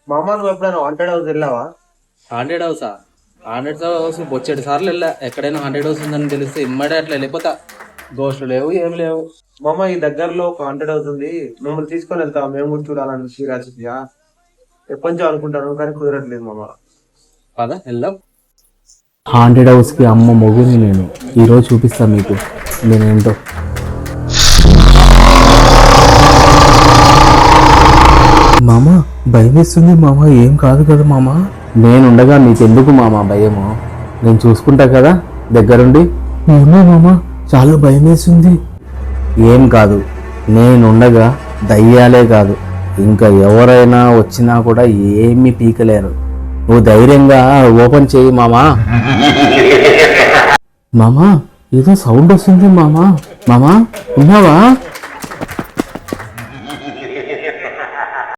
మామ నువ్వు ఎప్పుడైనా వాంటెడ్ హౌస్ వెళ్ళావా? హాంటెడ్ హౌసా? హాంటెడ్ హౌస్ బొచ్చేడు సార్లు వెళ్ళా. ఎక్కడైనా హాంటెడ్ హౌస్ ఉందని తెలిస్తే ఇమ్మడే అట్లా వెళ్ళిపోతా. గోస్టులు లేవు, ఏం లేవు. మామ ఈ దగ్గరలో ఒక వాంటెడ్ హౌస్ ఉంది, మిమ్మల్ని తీసుకొని వెళ్తావా? మేము కూడా చూడాలని క్యూరియాసిటీయా. ఎప్పటి నుంచో అనుకుంటాను కానీ కుదరట్లేదు మామ. పద వెళ్దాం. హాంటెడ్ హౌస్కి అమ్మ మొగుని నేను ఈరోజు చూపిస్తాను మీకు నేనేంటో. మామ భయం వేస్తుంది మామ. ఏం కాదు కదా మామ. నేనుండగా నీకెందుకు మామ భయము? నేను చూసుకుంటా కదా దగ్గరుండి. ఏమో మామ చాలా భయం వేస్తుంది. ఏం కాదు, నేనుండగా దయ్యాలే కాదు ఇంకా ఎవరైనా వచ్చినా కూడా ఏమీ పీకలేరు. నువ్వు ధైర్యంగా ఓపెన్ చేయి మామా. మామా ఏదో సౌండ్ వస్తుంది మామా. మామా ఉన్నావా?